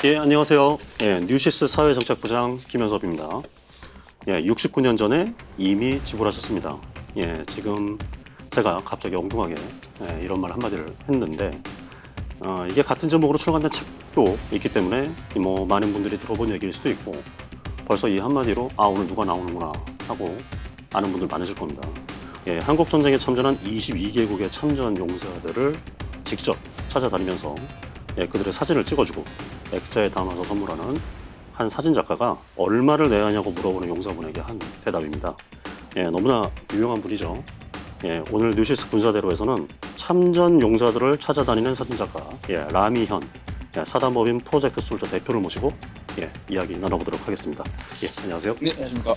예, 안녕하세요. 예, 뉴시스 사회정책부장 김현섭입니다. 예, 69년 전에 이미 지불하셨습니다. 예, 지금 제가 갑자기 엉뚱하게 이런 말 한마디를 했는데, 이게 같은 제목으로 출간된 책도 있기 때문에 뭐 많은 분들이 들어본 얘기일 수도 있고, 벌써 이 한마디로 아, 오늘 누가 나오는구나 하고 아는 분들 많으실 겁니다. 예, 한국전쟁에 참전한 22개국의 참전 용사들을 직접 찾아다니면서 그들의 사진을 찍어주고 액자에 담아서 선물하는 한 사진작가가 얼마를 내야 하냐고 물어보는 용사분에게 한 대답입니다. 너무나 유명한 분이죠. 오늘 뉴시스 군사대로에서는 참전 용사들을 찾아다니는 사진작가 라미현 사단법인 프로젝트 솔저 대표를 모시고 이야기 나눠보도록 하겠습니다. 안녕하세요. 네, 안녕하십니까.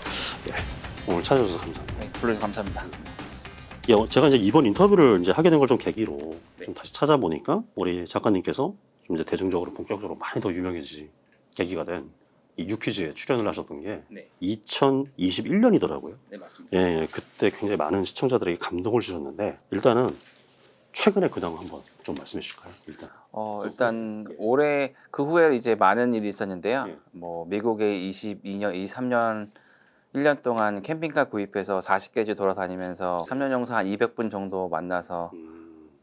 오늘 찾아주셔서 감사합니다. 네, 불러주셔서 감사합니다. 제가 이제 이번 인터뷰를 이제 하게 된 걸 좀 계기로 좀 다시 찾아보니까 우리 작가님께서 좀 이제 대중적으로 본격적으로 많이 더 유명해지지 계기가 된 이 유퀴즈에 출연을 하셨던 게 2021년이더라고요. 네, 맞습니다. 그때 굉장히 많은 시청자들에게 감동을 주셨는데 일단은 최근의 근황 한번 좀 말씀해 주실까요? 일단 올해 그 후에 이제 많은 일이 있었는데요. 예. 뭐 미국에 22년, 23년 1년 동안 캠핑카 구입해서 40개주 돌아다니면서 3년 영상 한 200분 정도 만나서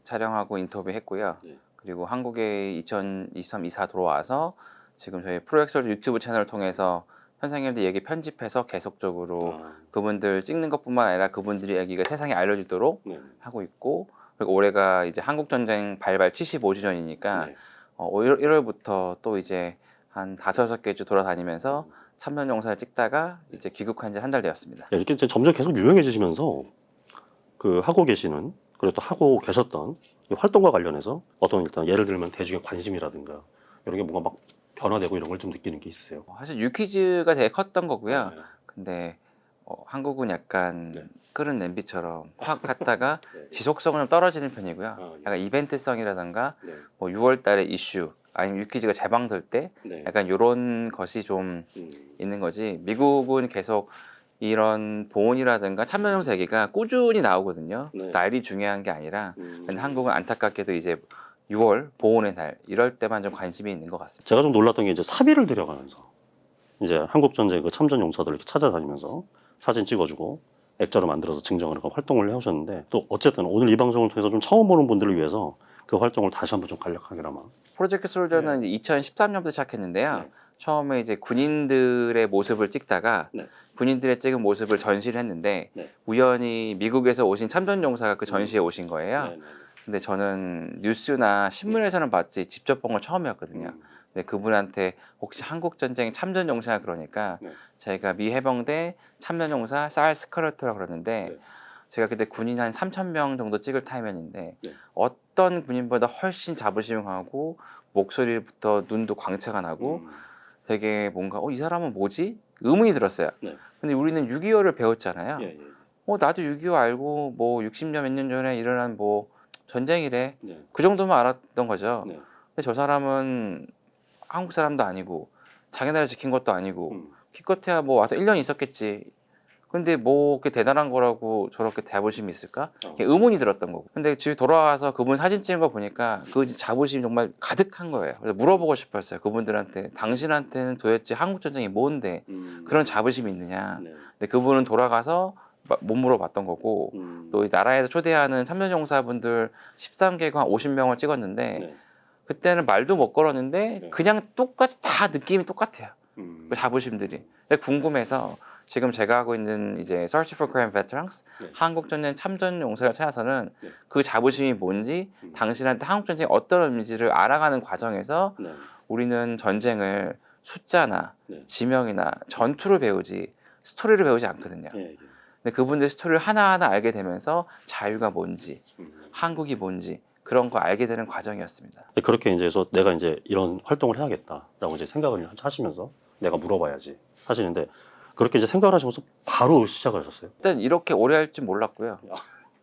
촬영하고 인터뷰했고요. 네. 그리고 한국에 2023, 24 돌아와서 지금 저희 프로엑설 유튜브 채널을 통해서 현상님들 얘기 편집해서 계속적으로 그분들 찍는 것뿐만 아니라 그분들의 얘기가 세상에 알려지도록 하고 있고, 그리고 올해가 이제 한국전쟁 발발 75주년이니까 1월부터 또 이제 한 5-6개 주 돌아다니면서 참전 영상을 찍다가 이제 귀국한 지 한 달 되었습니다. 이렇게 이제 점점 계속 유명해지시면서 그 하고 계시는 그리고 또 하고 계셨던 이 활동과 관련해서 어떤 일단 예를 들면 대중의 관심이라든가 이런 게 뭔가 막 변화되고 이런 걸 좀 느끼는 게 있으세요? 사실 유퀴즈가 되게 컸던 거고요. 네. 근데 한국은 약간 끓은 냄비처럼 확 갔다가 네. 지속성은 좀 떨어지는 편이고요. 아, 예. 약간 이벤트성이라든가 네. 뭐 6월 달에 이슈 아니면 유퀴즈가 재방될 때 네. 약간 이런 것이 좀 음. 있는 거지. 미국은 계속 이런 보온이라든가 참여형 세계가 꾸준히 나오거든요. 네. 날이 중요한 게 아니라. 음. 근데 한국은 안타깝게도 이제 6월 보온의 날 이럴 때만 좀 관심이 있는 것 같습니다. 제가 좀 놀랐던 게 이제 사비를 들여가면서 이제 한국전쟁 그 참전 용사들 이렇게 찾아다니면서 사진 찍어주고 액자로 만들어서 증정을 하고 활동을 해오셨는데 또 어쨌든 오늘 이 방송을 통해서 좀 처음 보는 분들을 위해서 그 활동을 다시 한번 좀 간략하게나마. 프로젝트 솔저는 2013년부터 시작했는데요. 처음에 이제 군인들의 모습을 찍다가 군인들의 찍은 모습을 전시를 했는데 우연히 미국에서 오신 참전용사가 그 전시에 오신 거예요. 근데 저는 뉴스나 신문에서는 봤지 직접 본 건 처음이었거든요. 근데 그분한테 혹시 한국전쟁 참전용사 그러니까 저희가 미 해병대 참전용사 쌀 스카르트라고 그러는데 제가 그때 군인 한 3,000명 정도 찍을 타이밍인데 어떤 군인보다 훨씬 자부심이 강하고 목소리부터 눈도 광채가 나고 되게 뭔가 이 사람은 뭐지? 의문이 들었어요. 근데 우리는 6.25를 배웠잖아요. 나도 6.25 알고 뭐 60년 몇 년 전에 일어난 뭐 전쟁이래. 그 정도만 알았던 거죠. 근데 저 사람은 한국 사람도 아니고 자기 나라 지킨 것도 아니고 기껏해야 뭐 와서 1년 있었겠지. 근데 뭐 그렇게 대단한 거라고 저렇게 자부심이 있을까? 의문이 들었던 거고. 근데 집에 돌아와서 그분 사진 찍은 거 보니까 그 자부심이 정말 가득한 거예요. 그래서 물어보고 싶었어요. 그분들한테 당신한테는 도대체 한국전쟁이 뭔데 그런 자부심이 있느냐. 근데 그분은 돌아가서 못 물어봤던 거고 또 나라에서 초대하는 참전용사분들 13개국 한 50명을 찍었는데 그때는 말도 못 걸었는데 그냥 똑같이 다 느낌이 똑같아요. 그 자부심들이. 궁금해서 지금 제가 하고 있는 이제 Search for Korean Veterans 한국전쟁 참전용사를 찾아서는 그 자부심이 뭔지 당신한테 한국전쟁이 어떤 의미인지를 알아가는 과정에서 우리는 전쟁을 숫자나 지명이나 전투를 배우지 스토리를 배우지 않거든요. 근데 그분들 스토리를 하나하나 알게 되면서 자유가 뭔지 한국이 뭔지 그런 거 알게 되는 과정이었습니다. 그렇게 이제 해서 내가 이제 이런 활동을 해야겠다라고 이제 생각을 하시면서 내가 물어봐야지 하시는데 그렇게 이제 생각을 하시면서 바로 시작을 하셨어요? 일단 이렇게 오래 할 줄 몰랐고요.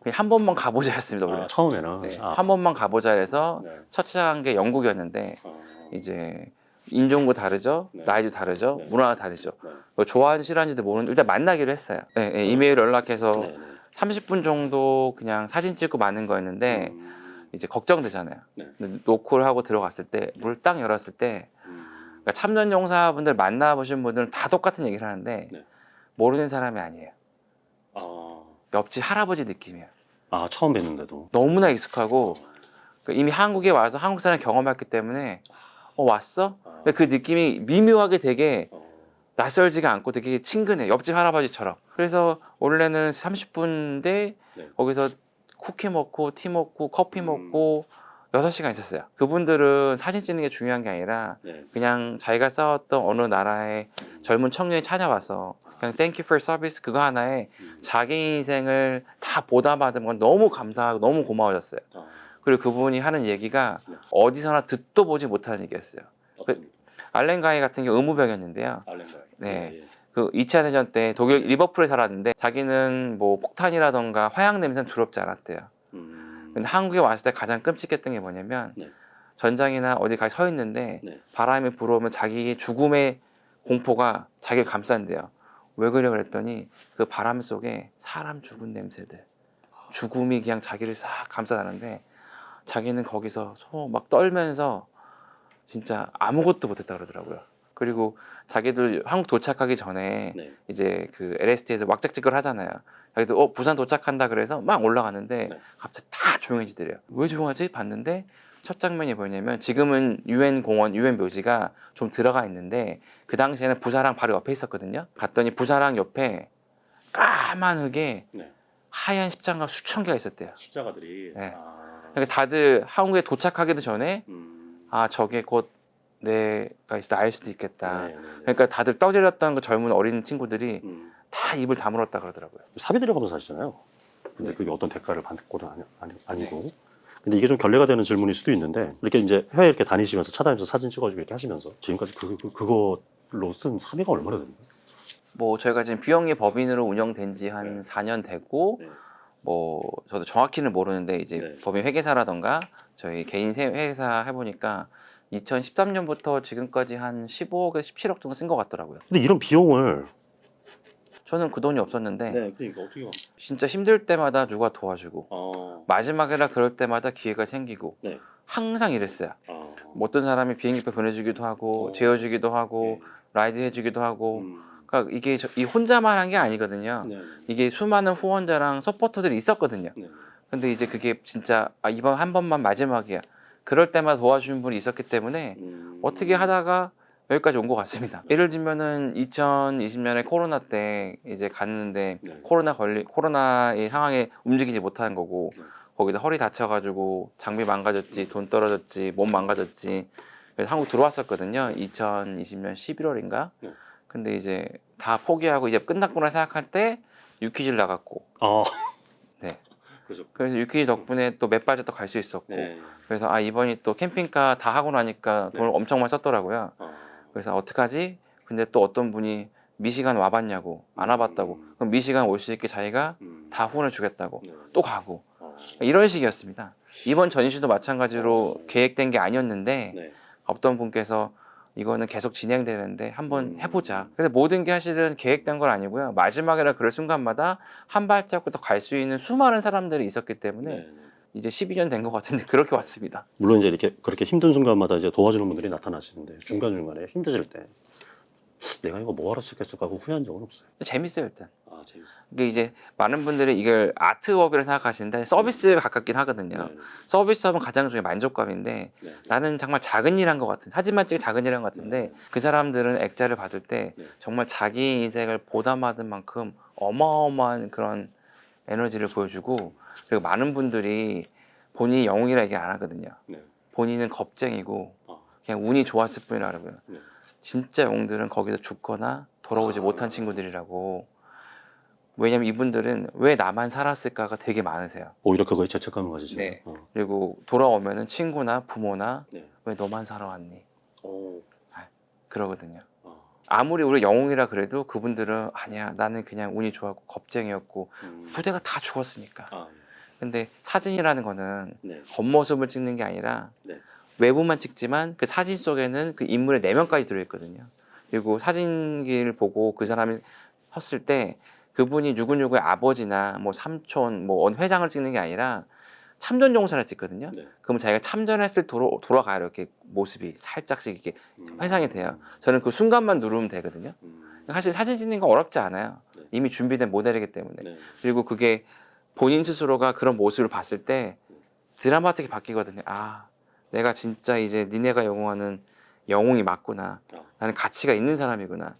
그냥 한 번만 가보자 했습니다. 원래. 처음에는 한 번만 가보자 해서 첫 시작한 게 영국이었는데 이제 인종도 다르죠, 나이도 다르죠, 문화가 다르죠. 좋아하는 싫어하는지도 모르는 일단 만나기로 했어요. 이메일 연락해서 30분 정도 그냥 사진 찍고 마는 거였는데 이제 걱정되잖아요. 근데 노크를 하고 들어갔을 때 물 딱 열었을 때 그러니까 참전용사분들 만나보신 분들은 다 똑같은 얘기를 하는데 네. 모르는 사람이 아니에요. 아, 옆집 할아버지 느낌이에요. 아 처음 뵀는데도. 너무나 익숙하고 그러니까 이미 한국에 와서 한국 사람 경험했기 때문에 왔어? 근데 그 느낌이 미묘하게 되게 낯설지가 않고 되게 친근해. 옆집 할아버지처럼. 그래서 원래는 30분인데 네. 거기서 쿠키 먹고 티 먹고 커피 먹고 6시간 있었어요. 그분들은 사진 찍는 게 중요한 게 아니라 네. 그냥 자기가 싸웠던 어느 나라의 젊은 청년이 찾아와서 그냥 thank you for service 그거 하나에 자기 인생을 다 보답받은 건 너무 감사하고 너무 고마워졌어요. 그리고 그분이 하는 얘기가 네. 어디서나 듣도 보지 못하는 얘기였어요. 알렌 가이 같은 경우 의무병이었는데요. 네. 그 2차 대전 때 독일 리버풀에 살았는데 자기는 뭐 폭탄이라던가 화약 냄새는 두렵지 않았대요. 근데 한국에 왔을 때 가장 끔찍했던 게 뭐냐면 네. 전장이나 어디 가서 서 있는데 네. 바람이 불어오면 자기 죽음의 공포가 자기를 감싼대요. 왜 그래 그랬더니 그 바람 속에 사람 죽은 냄새들 죽음이 그냥 자기를 싹 감싸다는데 자기는 거기서 막 떨면서 진짜 아무것도 못했다 그러더라고요. 그리고 자기들 한국 도착하기 전에 네. 이제 그 LST에서 왁작지껄 하잖아요. 자기도 부산 도착한다 그래서 막 올라가는데 네. 갑자기 다 조용해지더래요. 왜 조용하지? 봤는데 첫 장면이 뭐냐면 지금은 유엔 공원, 유엔 묘지가 좀 들어가 있는데 그 당시에는 부사랑 바로 옆에 있었거든요. 갔더니 부사랑 옆에 까만 흙에 네. 하얀 십자가 수천 개가 있었대요. 십자가들이. 네. 그러니까 다들 한국에 도착하기도 전에 저게 곧 내가 있어 알 수도 있겠다. 네, 네, 네. 그러니까 다들 떠들었던 그 젊은 어린 친구들이 다 입을 다물었다 그러더라고요. 사비 들여가면서 사시잖아요. 근데 그게 어떤 대가를 받고는 아니고. 근데 이게 좀 결례가 되는 질문일 수도 있는데 이렇게 이제 해외 이렇게 다니시면서 차다니면서 사진 찍어주고 이렇게 하시면서 지금까지 그걸로 쓴 사비가 얼마나 됩니까? 뭐 저희가 지금 비영리 법인으로 운영된 지 한 4년 됐고 뭐 저도 정확히는 모르는데 이제 법인 회계사라던가 저희 개인 회사 해보니까 2013년부터 지금까지 한 15억에서 17억 정도 쓴 것 같더라고요. 근데 이런 비용을 저는 그 돈이 없었는데 그러니까 어떻게 진짜 힘들 때마다 누가 도와주고 마지막이라 그럴 때마다 기회가 생기고 항상 이랬어요. 뭐 어떤 사람이 비행기표 보내주기도 하고 재워주기도 하고 라이드 해주기도 하고 그러니까 이게 이 혼자만 한 게 아니거든요. 이게 수많은 후원자랑 서포터들이 있었거든요. 근데 이제 그게 진짜 이번 한 번만 마지막이야. 그럴 때마다 도와주는 분이 있었기 때문에 어떻게 하다가 여기까지 온 것 같습니다. 예를 들면은 2020년에 코로나 때 이제 갔는데 코로나의 상황에 움직이지 못하는 거고 거기다 허리 다쳐가지고 장비 망가졌지, 돈 떨어졌지, 몸 망가졌지. 그래서 한국 들어왔었거든요. 2020년 11월인가. 근데 이제 다 포기하고 이제 끝났구나 생각할 때 유퀴즈를 나갔고. 네. 그래서 유퀴즈 덕분에 또 몇 발짝 더 갈 수 있었고. 그래서 이번이 또 캠핑카 다 하고 나니까 돈을 엄청 많이 썼더라고요. 그래서 어떡하지? 근데 또 어떤 분이 미시간 와봤냐고 안 와봤다고 그럼 미시간 올 수 있게 자기가 다 후원을 주겠다고 또 가고 이런 식이었습니다. 이번 전시도 마찬가지로 계획된 게 아니었는데 어떤 분께서 이거는 계속 진행되는데 한번 해보자. 근데 모든 게 사실은 계획된 건 아니고요. 마지막이라 그럴 순간마다 한 발자국 더 갈 수 있는 수많은 사람들이 있었기 때문에 이제 12년 된 것 같은데 그렇게 왔습니다. 물론 이제 이렇게 그렇게 힘든 순간마다 이제 도와주는 분들이 나타나시는데 중간중간에 힘드실 때 내가 이거 뭐하러 쓰겠을까 하고 후회한 적은 없어요. 재밌어요 일단. 재밌어요. 이게 이제 많은 분들이 이걸 아트업이라고 생각하시는데 서비스에 가깝긴 하거든요. 서비스업은 가장 중에 만족감인데 나는 정말 작은 일 한 것 같은 사진만 찍은 작은 일 한 것 같은데 그 사람들은 액자를 받을 때 정말 자기 인생을 보답받은 만큼 어마어마한 그런 에너지를 보여주고 그리고 많은 분들이 본인이 영웅이라 얘기 안 하거든요. 본인은 겁쟁이고 그냥 운이 좋았을 뿐이라 그러고요. 진짜 영웅들은 거기서 죽거나 돌아오지 못한 친구들이라고. 왜냐면 이분들은 왜 나만 살았을까가 되게 많으세요. 오히려 그거에 죄책감을 가지죠. 그리고 돌아오면은 친구나 부모나 왜 너만 살아왔니? 그러거든요. 아무리 우리 영웅이라 그래도 그분들은 아니야 나는 그냥 운이 좋았고 겁쟁이였고 부대가 다 죽었으니까. 근데 사진이라는 거는 겉모습을 찍는 게 아니라 외부만 찍지만 그 사진 속에는 그 인물의 내면까지 들어있거든요. 그리고 사진기를 보고 그 사람이 섰을 때 그분이 누구누구의 아버지나 뭐 삼촌, 뭐 회장을 찍는 게 아니라 참전용사를 찍거든요. 네. 그러면 자기가 참전했을 돌아가요. 이렇게 모습이 살짝씩 이렇게 회상이 돼요. 저는 그 순간만 누르면 되거든요. 사실 사진 찍는 거 어렵지 않아요. 네. 이미 준비된 모델이기 때문에. 네. 그리고 그게 본인 스스로가 그런 모습을 봤을 때 드라마틱하게 바뀌거든요. 아, 내가 진짜 이제 니네가 영웅하는 영웅이 맞구나. 나는 가치가 있는 사람이구나.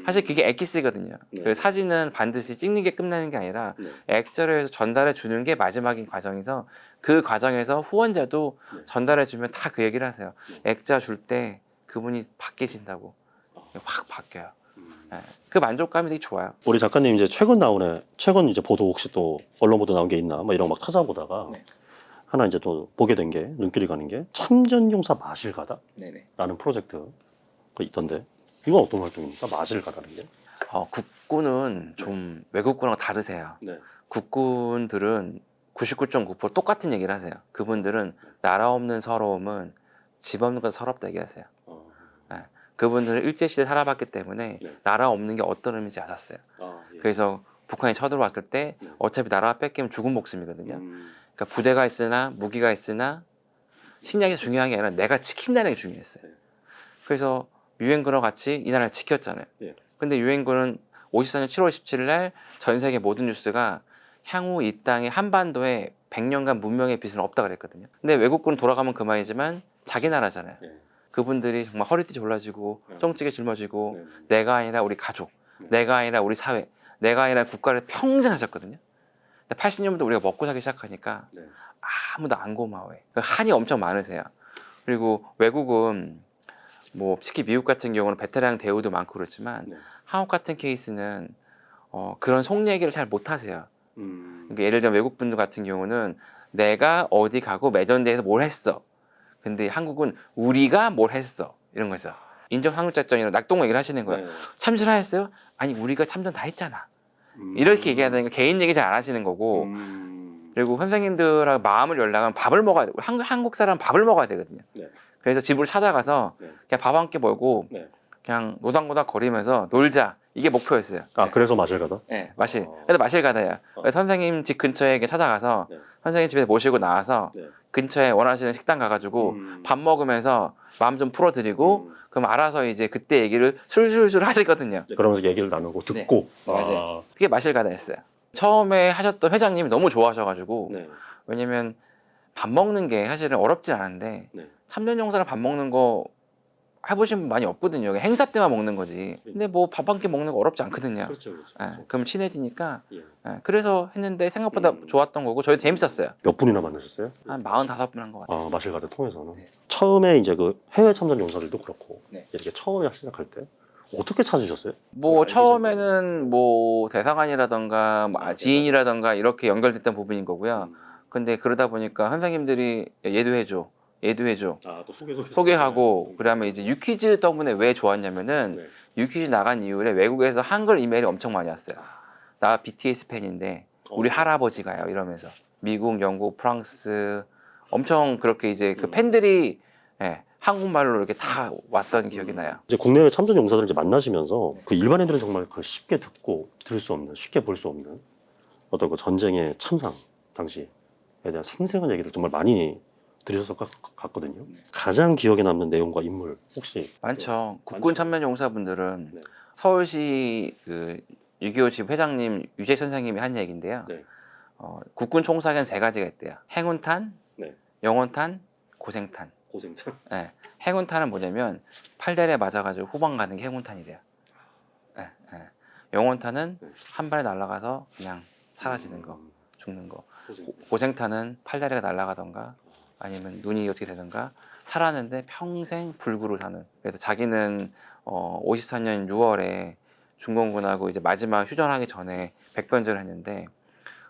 사실 그게 엑기스거든요. 네. 그 사진은 반드시 찍는 게 끝나는 게 아니라 네. 액자로 해서 전달해 주는 게 마지막인 과정에서 그 과정에서 후원자도 네. 전달해 주면 다 그 얘기를 하세요. 네. 액자 줄 때 그분이 바뀌신다고. 확 바뀌어요. 네. 그 만족감이 되게 좋아요. 우리 작가님 이제 최근 이제 보도 혹시 또 언론 보도 나온 게 있나 뭐 이런 거 막 찾아보다가 네. 하나 이제 또 보게 된 게 눈길이 가는 게 참전용사 마실가다라는 네네. 프로젝트가 있던데 이건 어떤 활동입니까? 마실가다는 게? 국군은 좀 외국군하고 다르세요. 네. 국군들은 99.9% 똑같은 얘기를 하세요. 그분들은 나라 없는 서러움은 집 없는 건 서럽다 얘기하세요. 그분들은 일제시대 살아봤기 때문에 네. 나라 없는 게 어떤 의미인지 알았어요. 예. 그래서 북한이 쳐들어왔을 때 네. 어차피 나라 뺏기면 죽은 목숨이거든요. 음. 그러니까 부대가 있으나 무기가 있으나 식량이 중요한 게 아니라 내가 지킨다는 게 중요했어요. 네. 그래서 유엔군과 같이 이 나라를 지켰잖아요. 네. 근데 유엔군은 54년 7월 17일 날 전 세계 모든 뉴스가 향후 이 땅의 한반도에 100년간 문명의 빛은 없다 그랬거든요. 근데 외국군은 돌아가면 그만이지만 자기 나라잖아요. 네. 그분들이 정말 허리띠 졸라지고 네. 쫑찍에 짊어지고 네. 내가 아니라 우리 가족, 네. 내가 아니라 우리 사회, 내가 아니라 국가를 평생 하셨거든요. 근데 80년부터 우리가 먹고 살기 시작하니까 네. 아무도 안 고마워해. 한이 엄청 많으세요. 그리고 외국은 뭐 특히 미국 같은 경우는 베테랑 대우도 많고 그렇지만 네. 한국 같은 케이스는 그런 속 얘기를 잘 못하세요. 음. 그러니까 예를 들면 외국 분들 같은 경우는 내가 어디 가고 매전대에서 뭘 했어. 근데 한국은 우리가 뭘 했어. 이런 거죠. 인정 상륙작전이나 낙동 얘기를 하시는 거야. 네. 참전하였어요? 아니 우리가 참전 다 했잖아. 음. 이렇게 얘기하다니까 개인 얘기 잘 안 하시는 거고 그리고 선생님들하고 마음을 열려면 밥을 먹어야 돼. 한국 사람은 밥을 먹어야 되거든요. 네. 그래서 집으로 찾아가서 네. 그냥 밥 한 끼 먹고 네. 그냥 노닥노닥 거리면서 놀자. 이게 목표였어요. 아 그래서 마실가다? 네, 마실. 그래서 마실 가다야. 선생님 집 근처에 이렇게 찾아가서 네. 선생님 집에 모시고 나와서 네. 근처에 원하시는 식당 가가지고 밥 먹으면서 마음 좀 풀어드리고 그럼 알아서 이제 그때 얘기를 술술술 하시거든요. 그러면서 얘기를 나누고 듣고 맞아요. 그게 마실 가다였어요. 처음에 하셨던 회장님이 너무 좋아하셔가지고 네. 왜냐면 밥 먹는 게 사실은 어렵진 않은데 네. 참전용사랑 밥 먹는 거 해보신 분 많이 없거든요. 행사 때만 먹는 거지. 근데 뭐 밥 한 끼 먹는 거 어렵지 않거든요. 그렇죠, 그렇죠. 그럼 친해지니까 예. 그래서 했는데 생각보다 좋았던 거고 저희도 재밌었어요. 몇 분이나 만나셨어요? 한 45분 한 것 같아요. 마실가다 통해서는 네. 처음에 이제 그 해외 참전 용사들도 그렇고 네. 이렇게 처음에 시작할 때 어떻게 찾으셨어요? 뭐 알기 처음에는 뭐 대사관이라던가 뭐 지인이라던가 이렇게 연결됐던 부분인 거고요. 음. 근데 그러다 보니까 선생님들이 얘도 해줘, 얘도 해줘. 또 소개하고 그다음에 이제 유퀴즈 때문에 왜 좋았냐면은 네. 유퀴즈 나간 이후에 외국에서 한글 이메일이 엄청 많이 왔어요. 나 BTS 팬인데 우리 할아버지가요 이러면서 미국, 영국, 프랑스 엄청 그렇게 이제 그 팬들이 한국말로 이렇게 다 왔던 기억이 나요. 이제 국내외 참전 용사들 이제 만나시면서 그 일반인들은 정말 그 쉽게 듣고 들을 수 없는, 쉽게 볼 수 없는 어떤 그 전쟁의 참상 당시에 대한 생생한 얘기를 정말 많이 들으셨을 것 같거든요. 가장 기억에 남는 내용과 인물 혹시 많죠. 국군 참전 용사분들은 네. 서울시 그 6.25 집 회장님 유재 선생님이 한 얘기인데요. 네. 국군 총사에는 3가지가 있대요. 행운탄, 네. 영혼탄, 고생탄. 고생자. 네. 행운탄은 뭐냐면 팔다리에 맞아가지고 후방 가는 게 행운탄이래요. 네. 네. 영혼탄은 한 발에 날아가서 그냥 사라지는 거, 죽는 거. 고생탄은 팔다리가 날아가던가 아니면 눈이 어떻게 되던가 살았는데 평생 불구로 사는. 그래서 자기는 54년 6월에 중공군하고 이제 마지막 휴전하기 전에 백변전을 했는데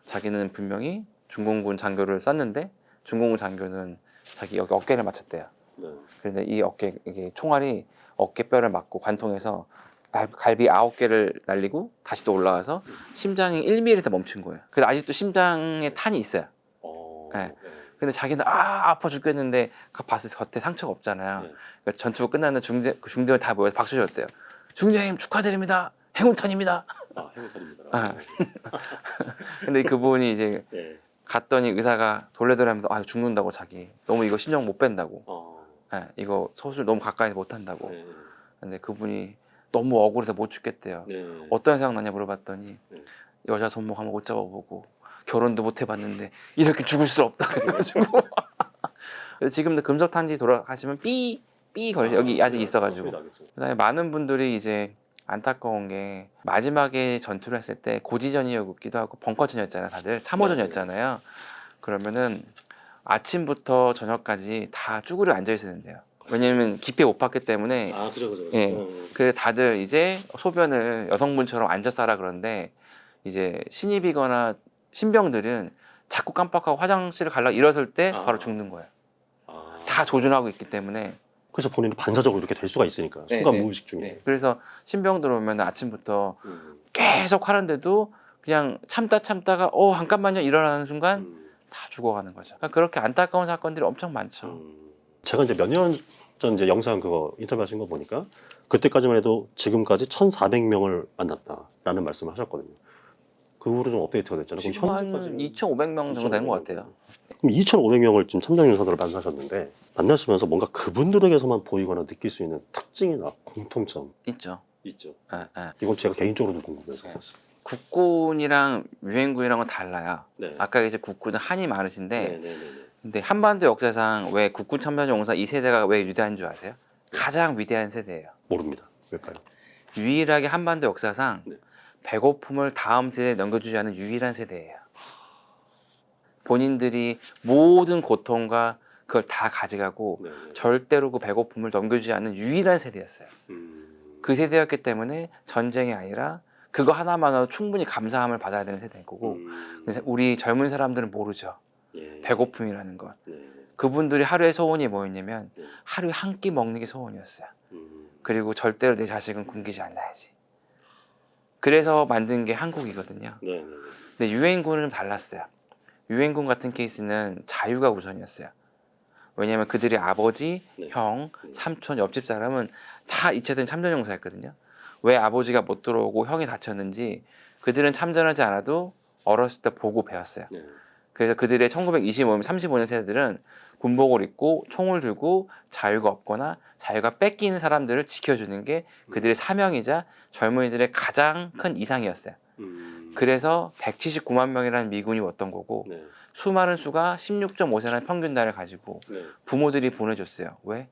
자기는 분명히 중공군 장교를 쐈는데 중공군 장교는 자기 여기 어깨를 맞췄대요. 네. 그런데 이 어깨 이게 총알이 어깨뼈를 맞고 관통해서 갈비 9개를 날리고 다시 또 올라와서 심장이 1mm에서 멈춘 거예요. 그래서 아직도 심장에 탄이 있어요. 네. 근데 자기는 아파 죽겠는데 봤을 때 겉에 상처가 없잖아요. 네. 그러니까 전투가 끝나는 중대원 다 모여서 박수 줬대요. 중대님 축하드립니다. 행운탄입니다. 행운탄입니다. 근데 그분이 이제 네. 갔더니 의사가 돌려들하면서 아 죽는다고 자기 너무 이거 심장 못 뺀다고 예, 이거 수술 너무 가까이서 못 한다고 네. 근데 그분이 너무 억울해서 못 죽겠대요. 네. 어떤 생각 나냐 물어봤더니 네. 여자 손목 한번 못 잡아보고 결혼도 못 해봤는데 이렇게 죽을 수 없다 그래가지고 그래서 지금도 금속탄지 돌아가시면 삐 걸리 여기 아직 있어가지고 그다음에 많은 분들이 이제 안타까운 게 마지막에 전투를 했을 때 고지전이었기도 하고 벙커전이었잖아요. 다들 참호전이었잖아요. 그러면은 아침부터 저녁까지 다 쭈그려 앉아 있어야 된대요. 왜냐면 깊이 못 봤기 때문에 그죠. 예. 그 다들 이제 소변을 여성분처럼 앉아 싸라 그러는데 이제 신입이거나 신병들은 자꾸 깜빡하고 화장실을 가려고 일어설 때 바로 죽는 거예요. 다 조준하고 있기 때문에. 그래서 본인은 반사적으로 이렇게 될 수가 있으니까 네, 순간 네. 무의식 중에. 네. 그래서 신병들 오면 아침부터 계속 하는데도 그냥 참다가 잠깐만요 일어나는 순간 다 죽어가는 거죠. 그러니까 그렇게 안타까운 사건들이 엄청 많죠. 제가 이제 몇 년 전 이제 영상 그거 인터뷰하신 거 보니까 그때까지만 해도 지금까지 1,400명을 만났다라는 말씀을 하셨거든요. 그 후로 좀 업데이트가 됐잖아요. 그럼 지금 한 현재까지는 2,500명 정도 되는 것 같아요. 그럼 2,500명을 지금 참전용사들을 만나셨는데 만나시면서 뭔가 그분들에게서만 보이거나 느낄 수 있는 특징이나 공통점 있죠. 있죠. 예. 이건 제가 개인적으로도 궁금해서. 국군이랑 유엔군이랑은 달라요. 네. 아까 이제 국군은 한이 많으신데 네. 근데 한반도 역사상 왜 국군 참전용사 이 세대가 왜 위대한 줄 아세요? 가장 위대한 세대예요. 모릅니다. 왜일까요? 유일하게 한반도 역사상 네. 배고픔을 다음 세대에 넘겨주지 않은 유일한 세대예요. 본인들이 모든 고통과 그걸 다 가져가고 네. 절대로 그 배고픔을 넘겨주지 않는 유일한 세대였어요. 그 세대였기 때문에 전쟁이 아니라 그거 하나만으로 충분히 감사함을 받아야 되는 세대인 거고 근데 우리 젊은 사람들은 모르죠. 예. 배고픔이라는 것. 네. 그분들이 하루의 소원이 뭐였냐면 하루에 한 끼 먹는 게 소원이었어요. 그리고 절대로 내 자식은 굶기지 않아야지. 그래서 만든 게 한국이거든요. 네. 근데 유엔군은 좀 달랐어요. 유엔군 같은 케이스는 자유가 우선이었어요. 왜냐하면 그들의 아버지, 네. 형, 삼촌, 옆집 사람은 다 이체된 참전용사였거든요. 왜 아버지가 못 들어오고 형이 다쳤는지 그들은 참전하지 않아도 어렸을 때 보고 배웠어요. 네. 그래서 그들의 1925년, 35년 세대들은 군복을 입고 총을 들고 자유가 없거나 자유가 뺏기는 사람들을 지켜주는 게 그들의 사명이자 젊은이들의 가장 큰 이상이었어요. 그래서 179만 명이라는 미군이 왔던 거고 네. 수많은 수가 16.5세라는 평균 나이를 가지고 네. 부모들이 보내줬어요. 왜?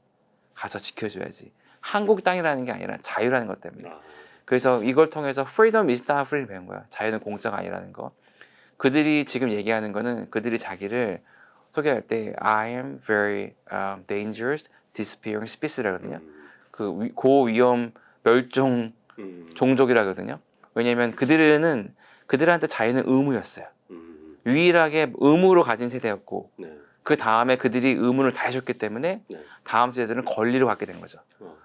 가서 지켜줘야지. 한국 땅이라는 게 아니라 자유라는 것 때문에. 그래서 이걸 통해서 freedom is not free 배운 거야. 자유는 공짜가 아니라는 거. 그들이 지금 얘기하는 거는 그들이 자기를 소개할 때 I am very dangerous, disappearing species라거든요. 그 고위험 멸종 종족이라거든요. 왜냐하면 그들한테 자유는 의무였어요. 유일하게 의무로 가진 세대였고 네. 그 다음에 그들이 의무를 다 해줬기 때문에 네. 다음 세대들은 권리로 갖게 된 거죠.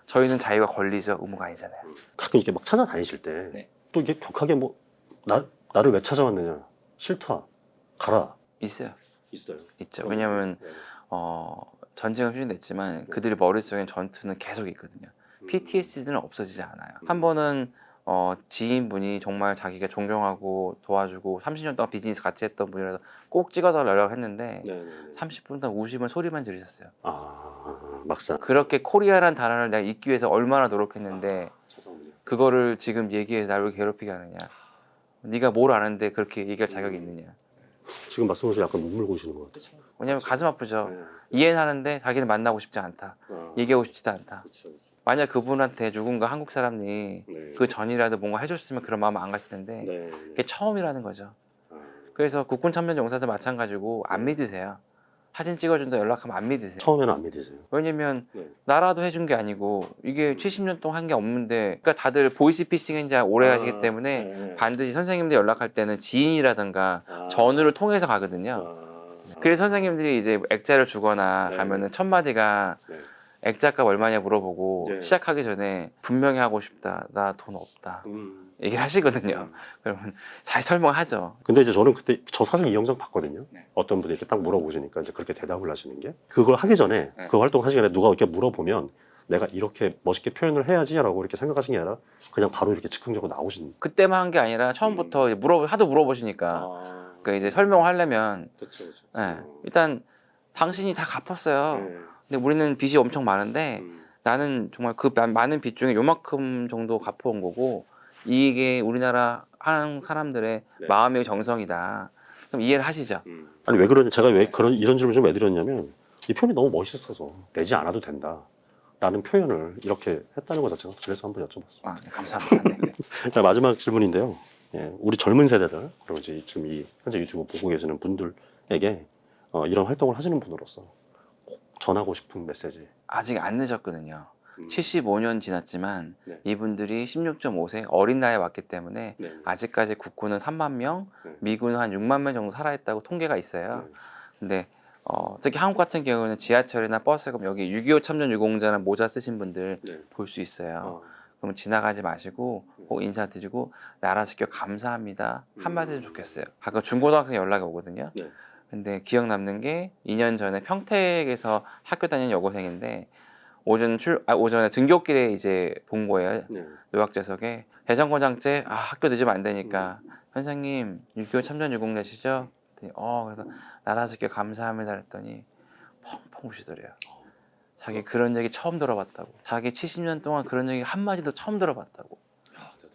저희는 자유가 권리죠. 의무가 아니잖아요. 가끔 이렇게 막 찾아다니실 때 네. 또 이게 격하게 뭐 나를 왜 찾아왔느냐 싫다 가라 있어요. 있어요. 있죠. 왜냐하면 전쟁은 휴전됐지만 그들의 머릿속엔 전투는 계속 있거든요. PTSD는 없어지지 않아요. 한 번은 지인분이 정말 자기가 존경하고 도와주고 30년 동안 비즈니스 같이 했던 분이라서 꼭 찍어달라고 연락했는데 30분 동안 우시면 소리만 지르셨어요. 막상 그렇게 코리아란 단어를 내가 잊기 위해서 얼마나 노력했는데 그거를 지금 얘기해서 나를 왜 괴롭히게 하느냐. 네가 뭘 아는데 그렇게 얘기할 자격이 있느냐. 지금 말씀하셔서 약간 눈물 고이시는 것 같아요. 왜냐면 가슴 아프죠. 이해는 하는데 자기는 만나고 싶지 않다. 얘기하고 싶지도 않다. 만약 그분한테 누군가 한국 사람이 그 전이라도 뭔가 해줬으면 그런 마음 안 갔을 텐데 그게 처음이라는 거죠. 그래서 국군 참전 용사도 마찬가지고 안 믿으세요. 사진 찍어준다 연락하면 안 믿으세요. 처음에는 안 믿으세요. 왜냐면 나라도 해준 게 아니고 이게 70년 동안 한 게 없는데 그러니까 다들 보이스피싱 이제 오래 하시기 때문에 반드시 선생님들 연락할 때는 지인이라든가 전우를 통해서 가거든요. 그래서 선생님들이 이제 액자를 주거나 가면은 첫 마디가 액자값 얼마냐 물어보고 시작하기 전에 분명히 하고 싶다. 나 돈 없다. 얘기를 하시거든요. 그러면 잘 설명하죠. 근데 이제 저는 그때 저 사실 이 영상 봤거든요. 어떤 분이 이렇게 딱 물어보시니까 이제 그렇게 대답을 하시는 게 그걸 하기 전에 그 활동 하시기 전에 누가 이렇게 물어보면 내가 이렇게 멋있게 표현을 해야지라고 이렇게 생각하신 게 아니라 그냥 바로 이렇게 즉흥적으로 나오신. 그때만 한 게 아니라 처음부터 하도 물어보시니까 그러니까 이제 설명하려면 그렇죠, 그렇죠. 일단 당신이 다 갚았어요. 근데 우리는 빚이 엄청 많은데 나는 정말 그 많은 빚 중에 요만큼 정도 갚아온 거고 이게 우리나라 하는 사람들의 마음의 정성이다. 그럼 이해를 하시죠? 아니 왜 그러냐? 제가 왜 이런 질문 좀 왜 드렸냐면 이 표현이 너무 멋있어서 내지 않아도 된다. 라는 표현을 이렇게 했다는 것 자체가 그래서 한번 여쭤봤습니다. 아, 네, 감사합니다. 네. 자, 마지막 질문인데요. 예, 우리 젊은 세대들 그리고 이제 지금 이 현재 유튜브 보고 계시는 분들에게 이런 활동을 하시는 분으로서 꼭 전하고 싶은 메시지. 아직 안 늦었거든요. 75년 지났지만 네. 이분들이 16.5세 어린 나이에 왔기 때문에 네. 아직까지 국군은 3만 명, 네. 미군은 한 6만 명 정도 살아있다고 통계가 있어요. 네. 근데 특히 한국 같은 경우는 지하철이나 버스 그럼 여기 6.25 참전 유공자나 모자 쓰신 분들 네. 볼 수 있어요. 그럼 지나가지 마시고 꼭 인사드리고 나라 지켜 감사합니다 한마디 좀 좋겠어요. 가끔 중고등학생 연락이 오거든요. 네. 근데 기억 남는 게 2년 전에 평택에서 학교 다니는 여고생인데 오전에 등굣길에 이제 본 거예요. 네. 노약자석에 대전고장째 학교 늦으면 안 되니까 선생님 6.25 참전 유공자시죠? 그래서 나라 지켜 감사합니다 했더니 펑펑 우시더래요. 자기 그런 얘기 처음 들어봤다고. 자기 70년 동안 그런 얘기 한마디도 처음 들어봤다고.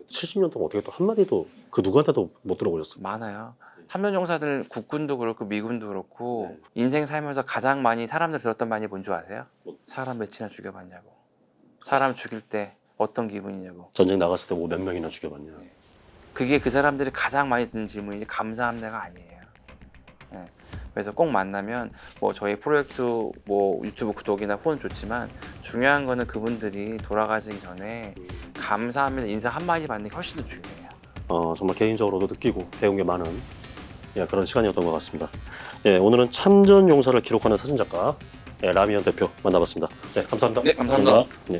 70년 동안 어떻게 또 한마디도 그 누구한테도 못 들어보셨어요? 많아요. 참전용사들 국군도 그렇고 미군도 그렇고 네. 인생 살면서 가장 많이 사람들 들었던 말이 뭔 줄 아세요? 사람 몇이나 죽여봤냐고. 사람 죽일 때 어떤 기분이냐고. 전쟁 나갔을 때 뭐 몇 명이나 죽여봤냐. 그게 그 사람들이 가장 많이 듣는 질문이 감사합니다가 아니에요. 네. 그래서 꼭 만나면 뭐 저희 프로젝트 뭐 유튜브 구독이나 후원 좋지만 중요한 거는 그분들이 돌아가시기 전에 감사합니다 인사 한마디 받는 게 훨씬 더 중요해요. 정말 개인적으로도 느끼고 배운 게 많은 그런 시간이었던 것 같습니다. 오늘은 참전 용사를 기록하는 사진작가 라미언 대표 만나봤습니다. 네, 감사합니다. 네, 감사합니다. 네.